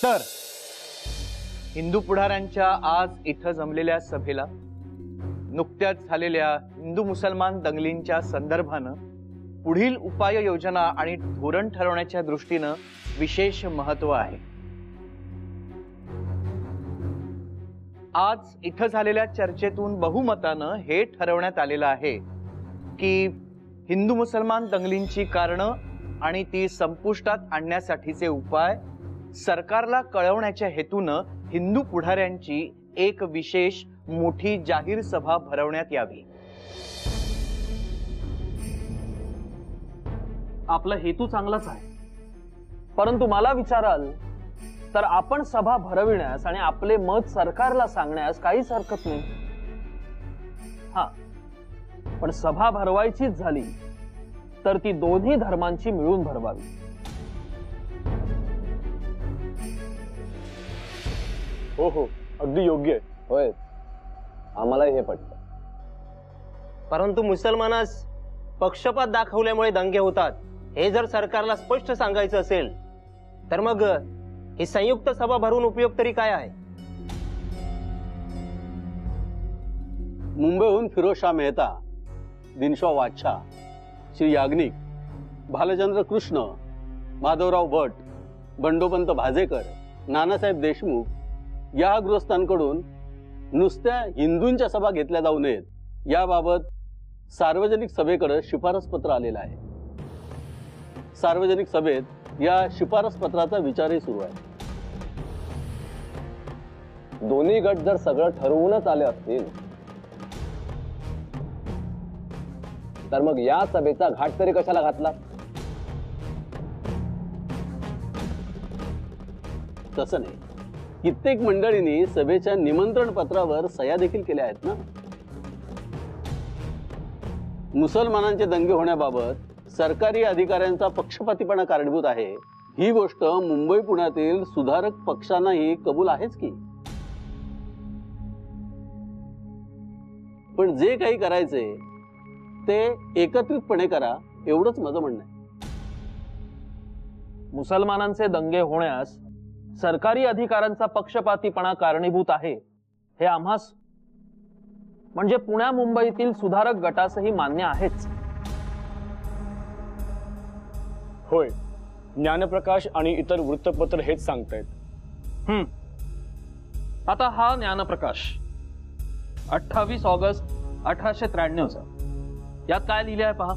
तर हिंदू पुढाऱ्यांच्या आज इथं जमलेल्या सभेला नुकत्याच झालेल्या हिंदू मुसलमान दंगलींच्या संदर्भानं पुढील उपाययोजना आणि धोरण ठरवण्याच्या दृष्टीनं विशेष महत्त्व आहे। आज इथं झालेल्या चर्चेतून बहुमतानं हे ठरवण्यात आलेलं आहे की हिंदू मुसलमान दंगलींची कारणं आणि ती संपुष्टात आणण्यासाठीचे उपाय सरकारला कळवण्याच्या हेतूनं हिंदू पुढाऱ्यांची एक विशेष मोठी जाहीर सभा भरवण्यात यावी। आपला हेतू चांगलाच आहे, परंतु मला विचाराल तर आपण सभा भरविण्यास आणि आपले मत सरकारला सांगण्यास काहीच हरकत नाही। हा, पण सभा भरवायचीच झाली तर ती दोन्ही धर्मांची मिळून भरवावी। हो हो, अगदी योग्य आहे। होय, आम्हाला हे पटतं। परंतु मुसलमानास पक्षपात दाखवल्यामुळे दंगे होतात हे जर सरकारला स्पष्ट सांगायचं असेल तर मग ही संयुक्त सभा भरून उपयोग तरी काय आहे? मुंबईहून फिरोज शाह मेहता, दिनशॉ वाच्छा, श्री याज्ञिक, भालचंद्र कृष्ण, माधवराव भट, बंडोपंत भाजेकर, नानासाहेब देशमुख या गृहस्थांकडून नुसत्या हिंदूंच्या सभा घेतल्या जाऊ नयेत याबाबत सार्वजनिक सभेकडे शिफारस पत्र आलेलं आहे। सार्वजनिक सभेत या शिफारस पत्राचा विचारही सुरू आहे। दोन्ही गट जर सगळं ठरवूनच आले असतील तर मग या सभेचा घाट तरी कशाला घातला? तसं नाही, कित्येक मंडळींनी सभेच्या निमंत्रण पत्रावर सह्या देखील केल्या आहेत ना। मुसलमानांचे दंगे होण्याबाबत सरकारी अधिकाऱ्यांचा पक्षपातीपणा कारणीभूत आहे ही गोष्ट मुंबई पुण्यातील सुधारक पक्षांनाही कबूल आहेच की। पण जे काही करायचे ते एकत्रितपणे करा एवढंच माझं म्हणणं आहे। मुसलमानांचे दंगे होण्यास सरकारी अधिकाऱ्यांचा पक्षपातीपणा कारणीभूत आहे हे आम्हास म्हणजे पुण्या मुंबईतील सुधारक गटासही मान्य आहेच। होय, ज्ञानप्रकाश आणि इतर वृत्तपत्र हेच सांगतायत। आता हा ज्ञानप्रकाश 28 ऑगस्ट 1893 यात काय लिहिले आहे पहा।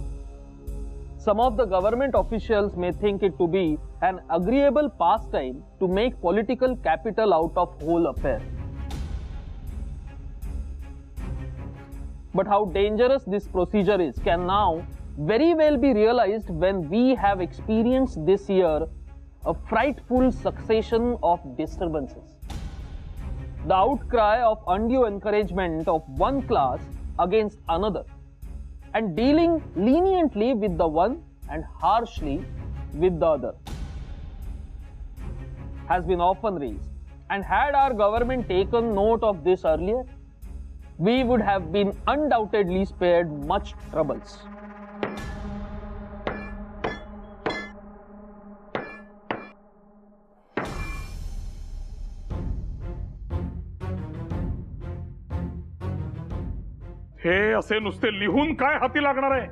Some of the government officials may think it to be an agreeable pastime to make political capital out of whole affair. But how dangerous this procedure is can now very well be realized when we have experienced this year a frightful succession of disturbances. The outcry of undue encouragement of one class against another and dealing leniently with the one and harshly with the other has been often raised, and had our government taken note of this earlier, we would have been undoubtedly spared much troubles. हे असे नुसते लिहून काय हाती लागणार आहे?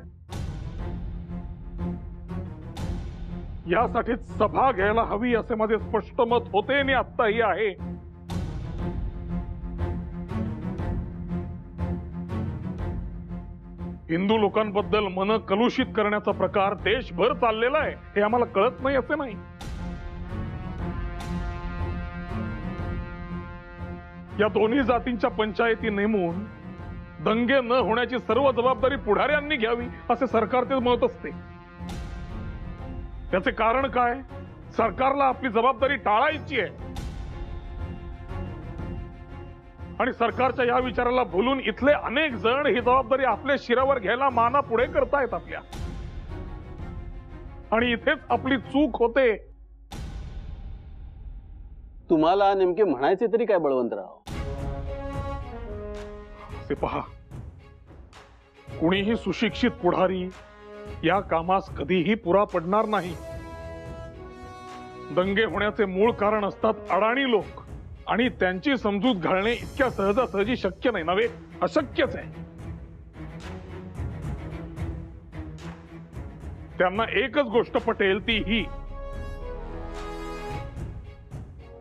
यासाठी सभा घ्यायला हवी असे माझे स्पष्ट मत होते आणि आत्ताही आहे। हिंदू लोकांबद्दल मन कलुषित करण्याचा प्रकार देशभर चाललेला आहे हे आम्हाला कळत नाही असे नाही। या दोन्ही जातींच्या पंचायती नेमून दंगे न होण्याची सर्व जबाबदारी पुढाऱ्यांनी घ्यावी असे सरकारचे मत असते। त्याचे कारण काय? सरकारला आपली जबाबदारी टाळायची आहे आणि सरकारच्या या विचाराला भुलून इथले अनेक जण ही जबाबदारी आपल्या शिरावर घ्यायला माना पुढे करतायत आपल्या, आणि इथेच आपली चूक होते। तुम्हाला नेमके म्हणायचे तरी काय बळवंतराव? ते पहा, कुणीही सुशिक्षित पुढारी या कामास कधीही पुरा पडणार नाही। दंगे होण्याचे मूळ कारण असतात अडाणी लोक, आणि त्यांची समजूत घालणे इतक्या सहजासहजी शक्य नाही, नव्हे अशक्यच आहे. त्यांना एकच गोष्ट पटेल, ती ही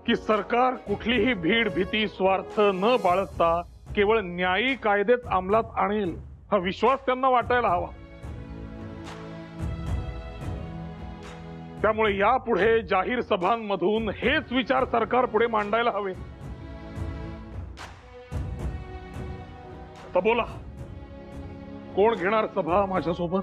की सरकार कुठलीही भीड भीती स्वार्थ न बाळगता केवळ न्यायी कायदेच अंमलात आणेल, हा विश्वास त्यांना वाटायला हवा. त्यामुळे यापुढे जाहीर सभांमधून हेच विचार सरकार पुढे मांडायला हवे. तर बोला, कोण घेणार सभा माझ्यासोबत?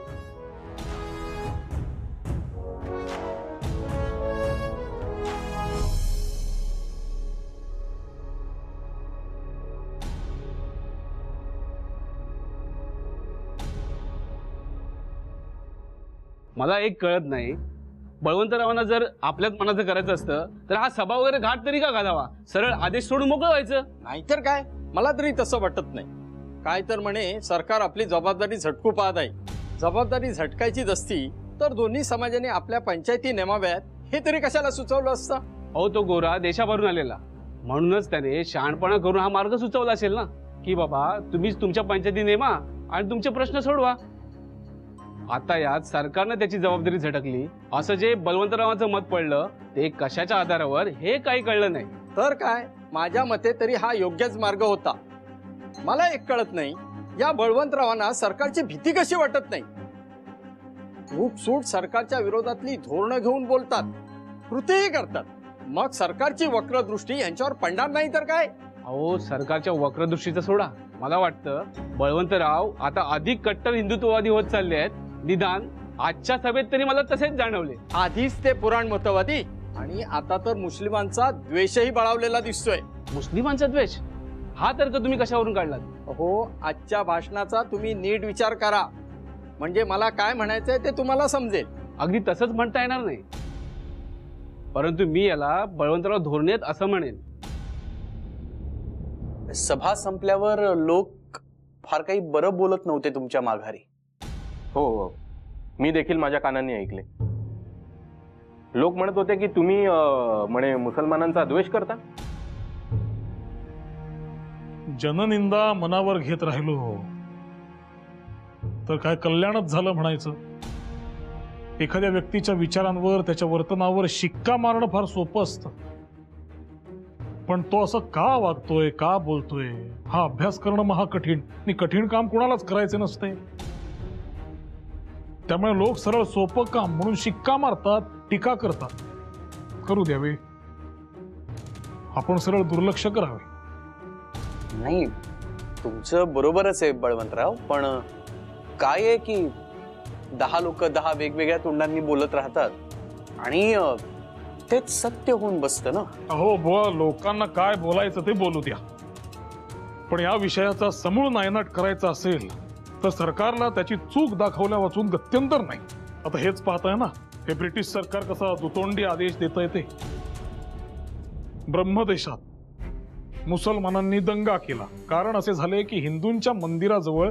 मला एक कळत नाही, बळवंतरावांना जर आपल्याच मनाचं करायचं असतं तर हा सभा वगैरे घाट तरी का घालावा, सरळ आदेश सोडून मोकळं व्हायचं. नाहीतर काय, मला तरी तसं वाटत नाही. काय तर म्हणे सरकार आपली जबाबदारी झटकू पाहत आहे. जबाबदारी झटकायचीच असती तर दोन्ही समाजाने आपल्या पंचायती नेमाव्यात, हे तरी कशाला सुचवलं असतं? अहो, तो गोरा देशाभरून आलेला, म्हणूनच त्याने शहाणपणा करून हा मार्ग सुचवला असेल ना, की बाबा तुम्हीच तुमच्या पंचायती नेमा आणि तुमचे प्रश्न सोडवा. आता यात सरकारनं त्याची जबाबदारी झटकली असं जे बळवंतरावांचं मत पडलं ते कशाच्या आधारावर हे काही कळलं नाही. तर काय, माझ्या मते तरी हा योग्यच मार्ग होता. मला एक कळत नाही, या बळवंतरावांना सरकारची भीती कशी वाटत नाही? सूट सरकारच्या विरोधातली धोरणं घेऊन बोलतात, कृतीही करतात, मग सरकारची वक्रदृष्टी यांच्यावर पडणार नाही तर काय? अहो, सरकारच्या वक्रदृष्टीचा सोडा, मला वाटतं बळवंतराव आता अधिक कट्टर हिंदुत्ववादी होत चालले आहेत. निदान आजच्या सभेत तरी मला तसेच जाणवले. आधीच ते पुराण मतवादी आणि आता तर मुस्लिमांचा द्वेषही बळावलेला दिसतोय. मुस्लिमांचा द्वेष हा तर्क तुम्ही कशावरून काढलात? हो, आजच्या भाषणाचा तुम्ही नीट विचार करा, म्हणजे मला काय म्हणायचंय ते तुम्हाला समजेल. अगदी तसंच म्हणता येणार नाही, परंतु मी याला बळवंतराव धोरणेत असं म्हणेन. सभा संपल्यावर लोक फार काही बरं बोलत नव्हते तुमच्या माघारी. हो, मी देखील माझ्या कानांनी ऐकले. लोक म्हणत होते की तुम्ही म्हणे मुसलमानांचा द्वेष करता. जननिंदा मनावर घेत राहिलो तर काय कल्याणच झालं म्हणायचं. एखाद्या व्यक्तीच्या विचारांवर, त्याच्या वर्तनावर शिक्का मारणं फार सोपं असतं, पण तो असं का वागतोय, का बोलतोय, हा अभ्यास करणं महाकठीण. आणि कठीण काम कुणालाच करायचे नसते. त्यामुळे लोक सरळ सोपं काम म्हणून शिक्का मारतात, टीका करतात. करू द्यावे, आपण सरळ दुर्लक्ष करावे. नाही, तुमचं बरोबरच आहे बळवंतराव, पण काय आहे की 10 लोक 10 वेगवेगळ्या तोंडांनी बोलत राहतात आणि तेच सत्य होऊन बसतं ना. अहो बुवा, लोकांना काय बोलायचं ते बोलू द्या, पण या विषयाचा समूळ नायनाट करायचा असेल तर सरकारला त्याची चूक दाखवल्या वाचून गत्यंतर नाही. आता हेच पाहताय ना, हे ब्रिटिश सरकार कसा दुतोंडी आदेश देत आहे ते. ब्रह्मदेशात मुसलमानांनी दंगा केला, कारण असे झाले की हिंदूंच्या मंदिराजवळ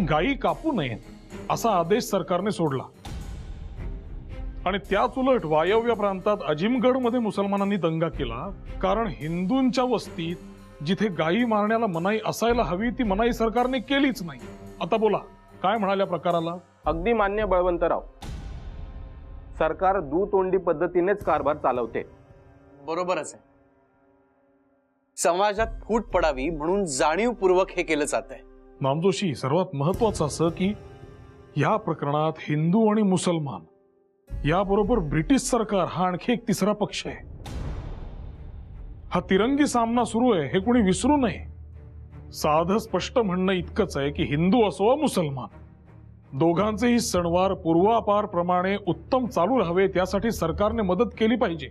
गायी कापू नयेत असा आदेश सरकारने सोडला. आणि त्याच उलट वायव्य प्रांतात अजिमगडमध्ये मुसलमानांनी दंगा केला, कारण हिंदूंच्या वस्तीत जिथे गायी मारण्याला मनाई असायला हवी ती मनाई सरकारने केलीच नाही. आता बोला, काय म्हणाल्या प्रकाराला? अगदी मान्य बळवंतराव, सरकार दुतोंडी पद्धतीनेच कारभार चालवते. बरोबरच आहे. समाजात फूट पडावी म्हणून जाणीवपूर्वक हे केलं जात आहे. नामजोशी, सर्वात महत्वाचं असं की या प्रकरणात हिंदू आणि मुसलमान याबरोबर ब्रिटिश सरकार हा आणखी एक तिसरा पक्ष आहे. हा तिरंगी सामना सुरू आहे हे कोणी विसरू नये. साधं स्पष्ट म्हणणं इतकंच आहे की हिंदू असो वा मुसलमान, दोघांचेही सणवार पूर्वापार प्रमाणे उत्तम चालू राहावे त्यासाठी सरकारने मदत केली पाहिजे.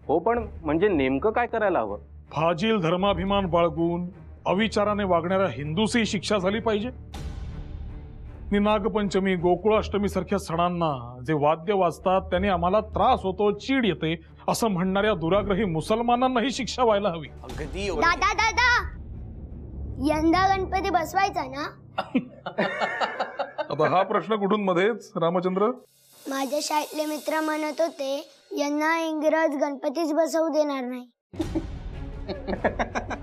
हो, पण म्हणजे नेमकं काय करायला हवं? फाजील धर्माभिमान बाळगून अविचाराने वागणाऱ्या हिंदूसही शिक्षा झाली पाहिजे. नागपंचमी, गोकुळाष्टमी सारख्या सणांना जे वाद्य वाजतात त्याने आम्हाला त्रास होतो, चीड येते असं म्हणणाऱ्या दुराग्रही मुसलमानांनाही शिक्षा व्हायला हवी. अगदी दादा दादा, यंदा गणपती बसवायचा ना? आता हा प्रश्न कुठून मध्येच रामचंद्र? माझ्या शाळेतले मित्र म्हणत होते यांना इंग्रज गणपतीच बसवू देणार नाही.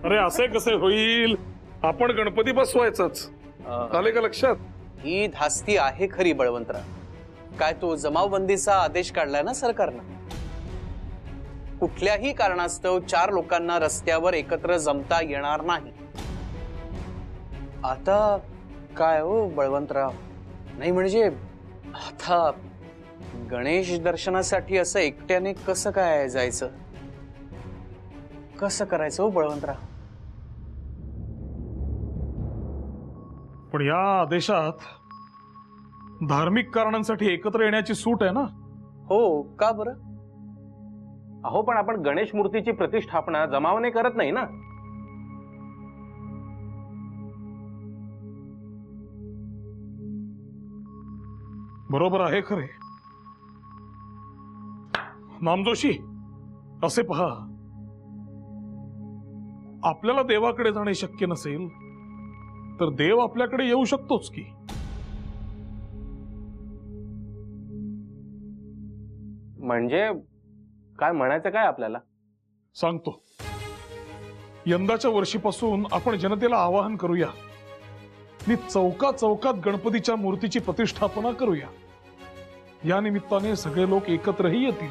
अरे असे कसे होईल, आपण गणपती बसवायचाच. आले का लक्षात? ही धास्ती आहे खरी बळवंतराव. काय तो जमावबंदीचा आदेश काढलाय ना सरकारनं. कुठल्याही कारणास्तव 4 लोकांना रस्त्यावर एकत्र जमता येणार नाही. आता काय हो बळवंतराव, नाही म्हणजे आता गणेश दर्शनासाठी असं एकट्याने कसं काय जायचं, कसं करायचं हो बळवंतराव? पण या आदेशात धार्मिक कारणांसाठी एकत्र येण्याची सूट आहे ना? हो का बरं? अहो पण आपण गणेश मूर्तीची प्रतिष्ठापना जमावाने करत नाही ना. बरोबर आहे खरे. नामजोशी, असे पहा, आपल्याला देवाकडे जाणे शक्य नसेल तर देव आपल्याकडे येऊ शकतोच की. म्हणजे काय म्हणायचं काय आपल्याला? सांगतो. यंदाच्या वर्षीपासून आपण जनतेला आवाहन करूया आणि चौका चौकात गणपतीच्या मूर्तीची प्रतिष्ठापना करूया. या निमित्ताने सगळे लोक एकत्रही येतील.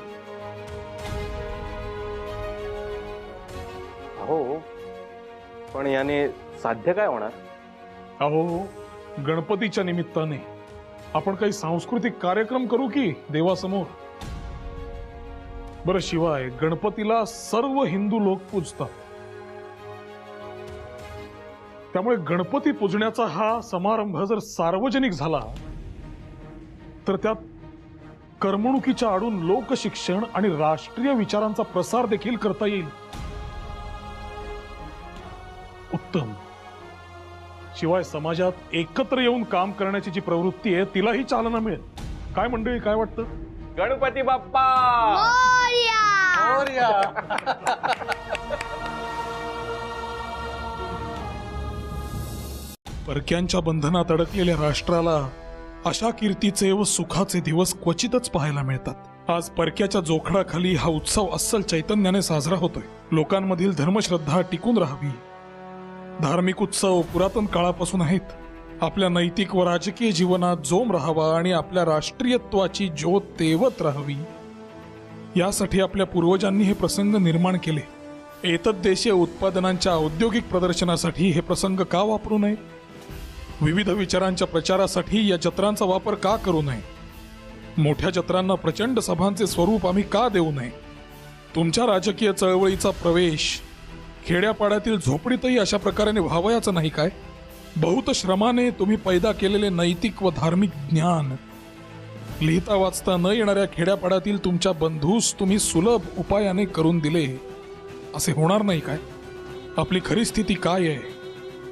हो, पण याने साध्य काय होणार? अहो, गणपतीच्या निमित्ताने आपण काही सांस्कृतिक कार्यक्रम करू की देवासमोर. बरं, शिवाय गणपतीला सर्व हिंदू लोक पूजतात. त्यामुळे गणपती पूजण्याचा हा समारंभ जर सार्वजनिक झाला तर त्यात करमणुकीच्या आडून लोकशिक्षण आणि राष्ट्रीय विचारांचा प्रसार देखील करता येईल. उत्तम. शिवाय समाजात एकत्र येऊन काम करण्याची जी प्रवृत्ती आहे तिलाही चालना मिळेल. काय मंडळी, काय वाटतं? गणपती बाप्पा मोरया! परक्यांच्या बंधनात अडकलेल्या राष्ट्राला अशा कीर्तीचे व सुखाचे दिवस क्वचितच पाहायला मिळतात. आज परक्याच्या जोखडाखाली हा उत्सव अस्सल चैतन्याने साजरा होतोय. लोकांमधील धर्मश्रद्धा टिकून राहावी, धार्मिक उत्सव पुरातन काळापासून आहेत, आपल्या नैतिक व राजकीय जीवनात जोम राहावा आणि आपल्या राष्ट्रीयत्वाची ज्योत तेवत राहावी, यासाठी आपल्या पूर्वजांनी हे प्रसंग निर्माण केले. एतद्देशीय उत्पादनांच्या औद्योगिक प्रदर्शनासाठी हे प्रसंग का वापरू नये? विविध विचारांच्या प्रचारासाठी या जत्रांचा वापर का करू नये? मोठ्या जत्रांना प्रचंड सभांचे स्वरूप आम्ही का देऊ नये? तुमच्या राजकीय चळवळीचा प्रवेश खेड्यापाड्यातील झोपडीतही अशा प्रकारे व्हावयाचा नाही काय? बहुत श्रमाने तुम्ही पैदा केलेले नैतिक व धार्मिक ज्ञान लिहिता वाचता न येणाऱ्या खेड्यापाड्यातील तुमच्या बंधूस तुम्ही सुलभ उपायाने करून दिले, असे होणार नाही काय? आपली खरी स्थिती काय आहे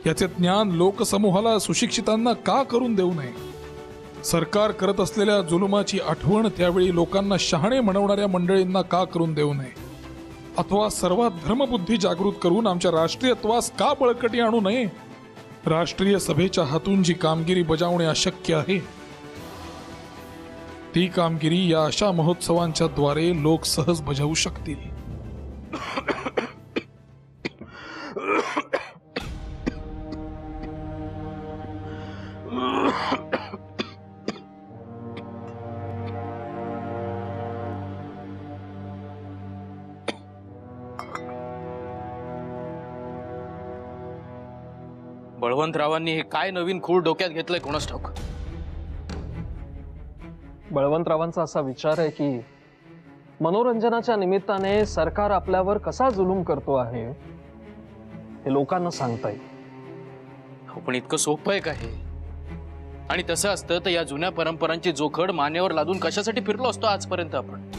याचे ज्ञान लोकसमूहाला, सुशिक्षितांना का करून देऊ नये? सरकार करत असलेल्या जुलुमाची आठवण त्यावेळी लोकांना शहाणे म्हणवणाऱ्या मंडळींना का करून देऊ नये? अथवा सर्वात धर्मबुद्धी जागृत करून आमच्या राष्ट्रीयत्वास का बळकटी आणू नये? राष्ट्रीय सभेच्या हातून जी कामगिरी बजावणे अशक्य आहे ती कामगिरी या अशा महोत्सवांच्या द्वारे लोक सहज बजावू शकतील. बळवंतरावांनी हे काय नवीन खूळ डोक्यात घेतलंय कोणास ठाऊक. बळवंतरावांचा असा विचार आहे की मनोरंजनाच्या निमित्ताने सरकार आपल्यावर कसा जुलूम करतो आहे हे लोकांना सांगता येईल. पण इतकं सोपं आहे का हे? आणि तसं असतं तर या जुन्या परंपरांची जोखड मानेवर लादून कशासाठी फिरलो असतो आजपर्यंत आपण?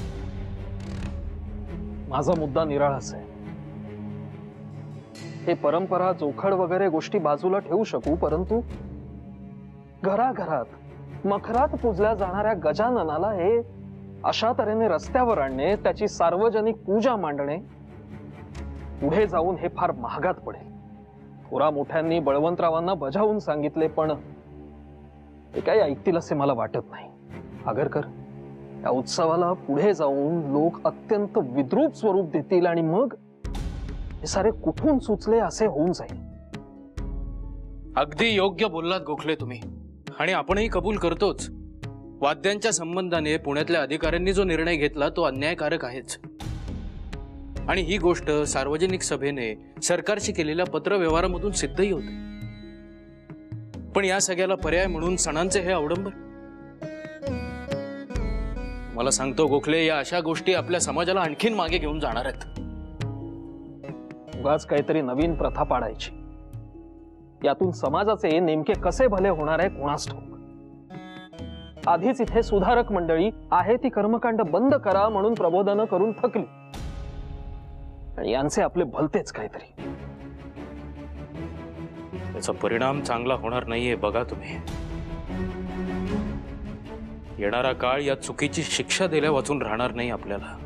माझा मुद्दा निराळाच आहे. हे परंपरा जोखड वगैरे गोष्टी बाजूला ठेवू शकू, परंतु घराघरात मखरात पूजल्या जाणाऱ्या गजाननाला हे अशा तऱ्हेने रस्त्यावर आणणे, त्याची सार्वजनिक पूजा मांडणे, पुढे जाऊन हे फार महागात पडेल. थोरा मोठ्यांनी बळवंतरावांना बजावून सांगितले, पण ते काही ऐकतील असे मला वाटत नाही. आगरकर, या उत्सवाला पुढे जाऊन लोक अत्यंत विद्रूप स्वरूप देतील आणि मग हे सारे कुठून सुचले असे होऊन जाईल. अगदी योग्य बोललात गोखले तुम्ही, आणि आपणही कबूल करतोच. वाद्यांच्या संबंधाने पुण्यातल्या अधिकाऱ्यांनी जो निर्णय घेतला तो अन्यायकारक आहेच, आणि ही गोष्ट सार्वजनिक सभेने सरकारशी केलेल्या पत्रव्यवहारामधून सिद्धही होते. पण या सगळ्याला पर्याय म्हणून सणांचे हे अवडंबर. मला सांगतो गोखले, या अशा गोष्टी आपल्या समाजाला आणखीन मागे घेऊन जाणार आहेत. उगाच काहीतरी नवीन प्रथा पाडायची, यातून समाजाचे नेमके कसे भले होणार आहे कोणास ठाऊक. आधीच इथे सुधारक मंडळी आहे ती कर्मकांड बंद करा म्हणून प्रबोधनं करून थकली, आणि यांचे आपले भलतेच काहीतरी. त्याचा परिणाम चांगला होणार नाहीये बघा तुम्ही. येणारा काळ या चुकीची शिक्षा दिल्या वाचून राहणार नाही आपल्याला.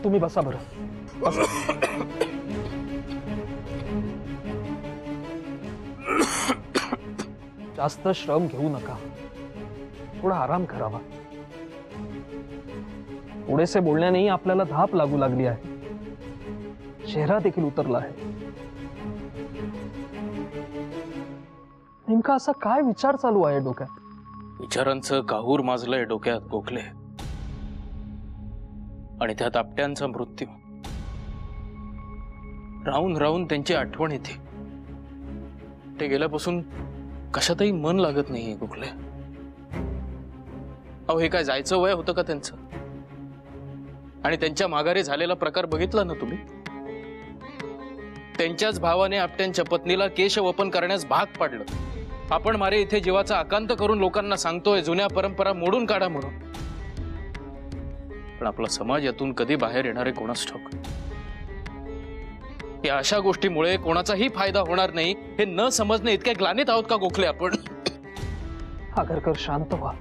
तुम्ही बसा बरं, बसा. जास्त श्रम घेऊ नका, थोडा आराम करावा. पुढेसे बोलण्यानेही आपल्याला धाप लागू लागली आहे, चेहरा देखील उतरला आहे. नेमका असा काय विचार चालू आहे डोक्यात? विचारांचं काहूर माजलंय डोक्यात गोखले, आणि त्यात आपट्यांचा मृत्यू. राहून राहून त्यांची आठवण येते. ते गेल्यापासून कशातही मन लागत नाहीये गोखले. अहो, हे काय जायचं वय होतं का त्यांचं? आणि त्यांच्या माघारी झालेला प्रकार बघितला ना तुम्ही? त्यांच्याच भावाने आपट्यांच्या पत्नीला केशवपन करण्यास भाग पाडलं. आपण मारे इथे जीवाचा आकांत करून लोकांना सांगतोय जुन्या परंपरा मोडून काढा म्हणून. पण आपला समाज यातून कधी बाहेर येणार आहे कोणास ठाऊक. या अशा गोष्टीमुळे कोणाचाही फायदा होणार नाही हे न समजणे इतके ग्लानित आहोत का गोखले आपण? आगरकर, शांत व्हा.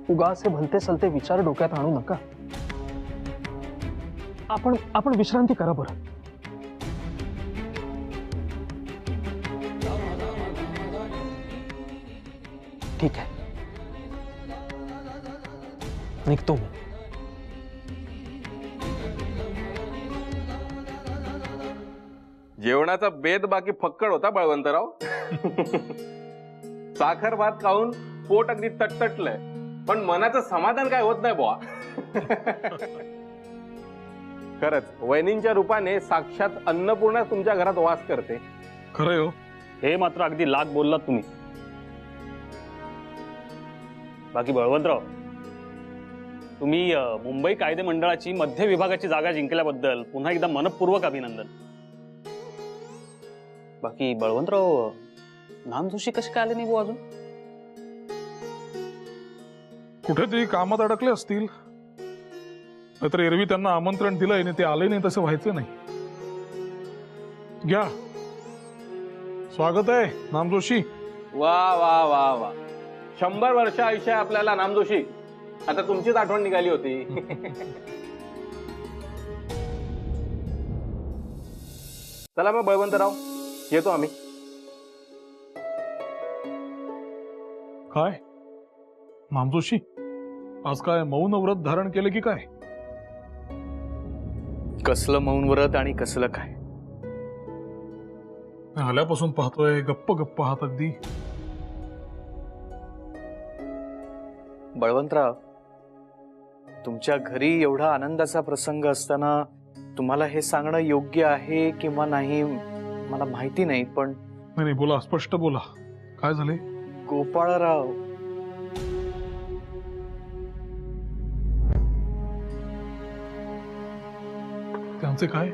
उगाच हे भलते सलते विचार डोक्यात आणू नका. आपण विश्रांती करा बरं. ठीक आहे, निघतो मी. जेवणाचा बेद बाकी फक्कड होता बळवंतराव. साखर भात खाऊन पोट अगदी तटतटलंय, पण मनाचं समाधान काय होत नाही बुवा. खरंच वहिनींच्या रूपाने साक्षात अन्नपूर्णा तुमच्या घरात वास करते. खरंय हो. हे मात्र अगदी लाख बोललात तुम्ही. बाकी बळवंतराव, तुम्ही मुंबई कायदे मंडळाची मध्य विभागाची जागा जिंकल्याबद्दल पुन्हा एकदा मनपूर्वक अभिनंदन. बाकी बळवंतराव, नामजोशी कसे काय आले नाही अजून? कुठेतरी कामात अडकले असतील, नाहीतर एरवी त्यांना आमंत्रण दिलंय आणि ते आले नाही तसं व्हायचं नाही. घ्या, स्वागत आहे नामजोशी. वा वा वा वा, 100 वर्ष आयुष्य आपल्याला नामजोशी. आता तुमचीच आठवण निघाली होती. चला मग बळवंतराव, येतो आम्ही. काय नामजोशी, आज काय मौन व्रत धारण केले की काय? कसलं मौन व्रत आणि कसलं काय? आल्यापासून पाहतोय गप्प गप्प आहात अगदी. बळवंतराव, तुमच्या घरी एवढा आनंदाचा प्रसंग असताना तुम्हाला हे सांगणं योग्य आहे किंवा नाही मला माहिती नाही, पण नाही, बोला, स्पष्ट बोला, काय झाले? गोपाळराव, त्यांचे काय?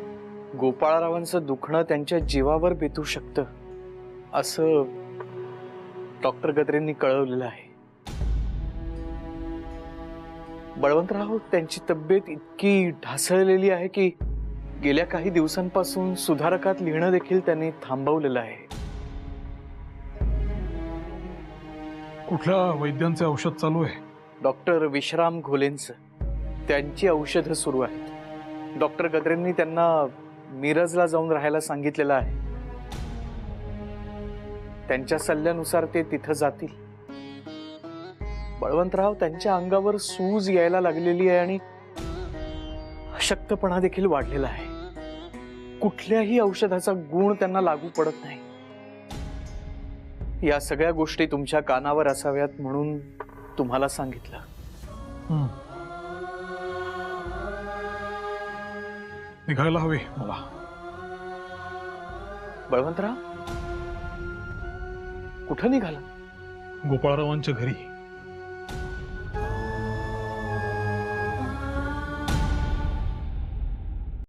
गोपाळरावांचं दुखणं त्यांच्या जीवावर बेतू शकतं असं डॉक्टर गद्रेंनी कळवलेलं आहे. बळवंतराव, त्यांची तब्येत इतकी ढासळलेली आहे की गेल्या काही दिवसांपासून सुधारकात लिहिणं देखील त्यांनी थांबवलेलं आहे. कुठल्या वैद्यांचे औषध चालू आहे? डॉक्टर विश्राम घोलेंचं. त्यांची औषधं सुरू आहेत. डॉक्टर गद्रेंनी त्यांना मिरजला जाऊन राहायला सांगितलेलं आहे. त्यांच्या सल्ल्यानुसार ते तिथं जातील. बळवंतराव, त्यांच्या अंगावर सूज यायला लागलेली आहे आणि अशक्तपणा देखील वाढलेला आहे. कुठल्याही औषधाचा गुण त्यांना लागू पडत नाही. या सगळ्या गोष्टी तुमच्या कानावर असाव्यात म्हणून तुम्हाला सांगितलं. निघायला हवे मला. बळवंतराव, कुठं निघाला? गोपाळरावांच्या घरी.